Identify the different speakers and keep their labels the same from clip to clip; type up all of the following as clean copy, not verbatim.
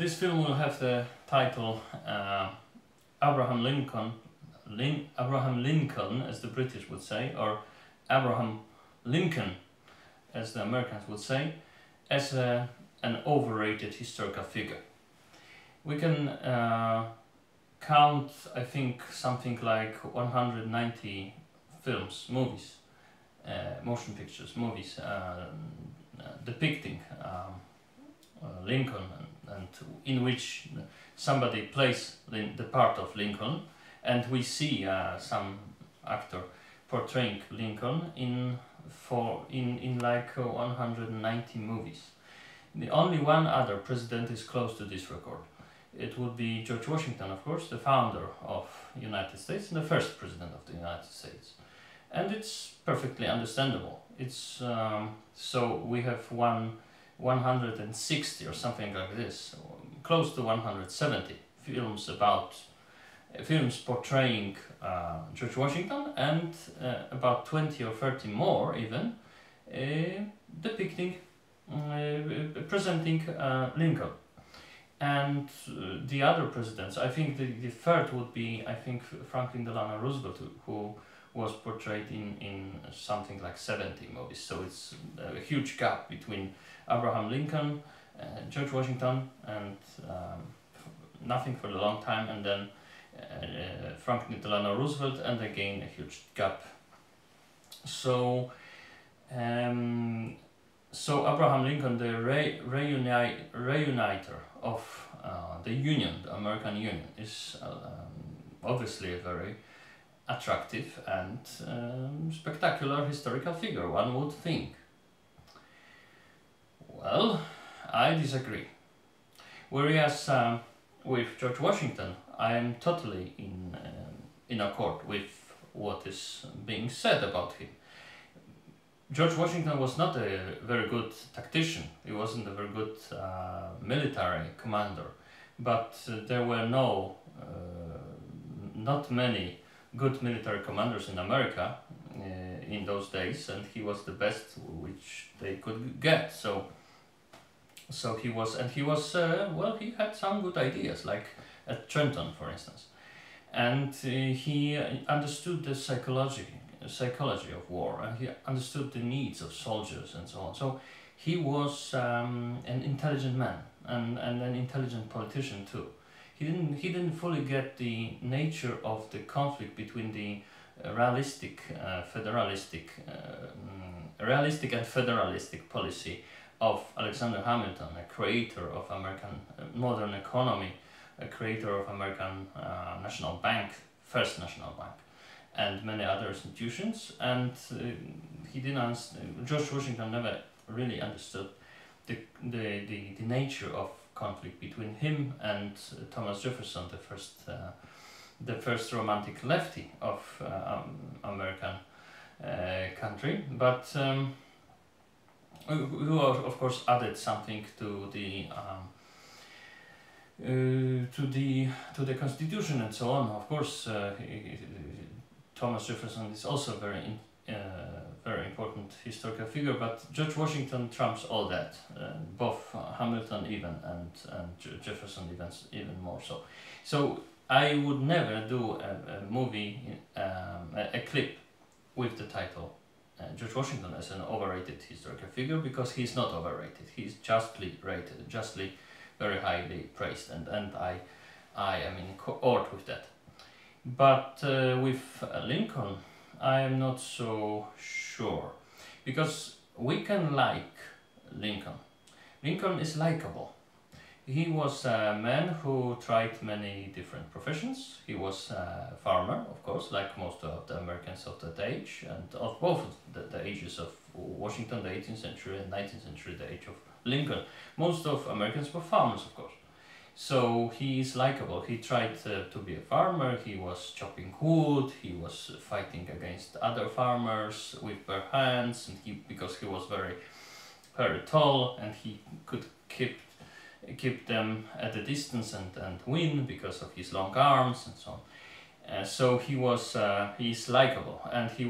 Speaker 1: This film will have the title Abraham Lincoln, Abraham Lincoln, as the British would say, or Abraham Lincoln, as the Americans would say, as an overrated historical figure. We can count, I think, something like 190 films, movies, motion pictures, movies depicting Lincoln, and in which somebody plays the part of Lincoln, and we see some actor portraying Lincoln in like 190 movies. The only one other president is close to this record. It would be George Washington, of course, the founder of the United States and the first president of the United States. And it's perfectly understandable. It's so we have 160 or something like this, close to 170 films portraying George Washington, and about 20 or 30 more even depicting, presenting Lincoln. And the other presidents, I think the third would be, I think, Franklin Delano Roosevelt, who was portrayed in something like 70 movies. So it's a huge gap between Abraham Lincoln, George Washington, and nothing for a long time, and then Franklin Delano Roosevelt, and again a huge gap. So so Abraham Lincoln, the reuniter of the Union, the American Union, is obviously a very attractive and spectacular historical figure, one would think. Well, I disagree. Whereas with George Washington, I am totally in accord with what is being said about him. George Washington was not a very good tactician. He wasn't a very good military commander, but there were not many good military commanders in America in those days, and he was the best which they could get. So he was, well, he had some good ideas, like at Trenton, for instance, and he understood the psychology of war, and he understood the needs of soldiers and so on. So he was an intelligent man and an intelligent politician too. He didn't fully get the nature of the conflict between the realistic and federalistic policy of Alexander Hamilton, a creator of American modern economy, a creator of American National Bank, First National Bank, and many other institutions. And George Washington never really understood the nature of conflict between him and Thomas Jefferson, the first romantic lefty of American country, but who of course added something to the Constitution and so on. Of course, Thomas Jefferson is also very important historical figure, but George Washington trumps all that, both Hamilton even and Jefferson even more so. So I would never do a movie, a clip with the title George Washington as an overrated historical figure, because he's not overrated. He's justly rated, justly very highly praised, and I am in accord with that. But with Lincoln, I am not so sure, because we can like Lincoln. Lincoln is likable. He was a man who tried many different professions. He was a farmer, of course, like most of the Americans of that age, and of both the ages of Washington, the 18th century, and 19th century, the age of Lincoln. Most of Americans were farmers, of course. So he is likable. He tried to be a farmer. He was chopping wood. He was fighting against other farmers with bare hands, and because he was very, very tall, and he could keep them at a distance and win because of his long arms and so on. So he's likable, and he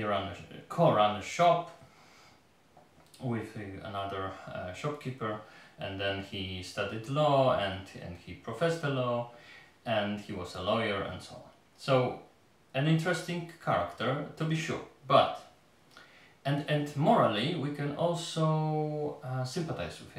Speaker 1: ran a shop, with another shopkeeper, and then he studied law and he professed the law, and he was a lawyer and so on. So an interesting character, to be sure, but and morally we can also sympathize with him.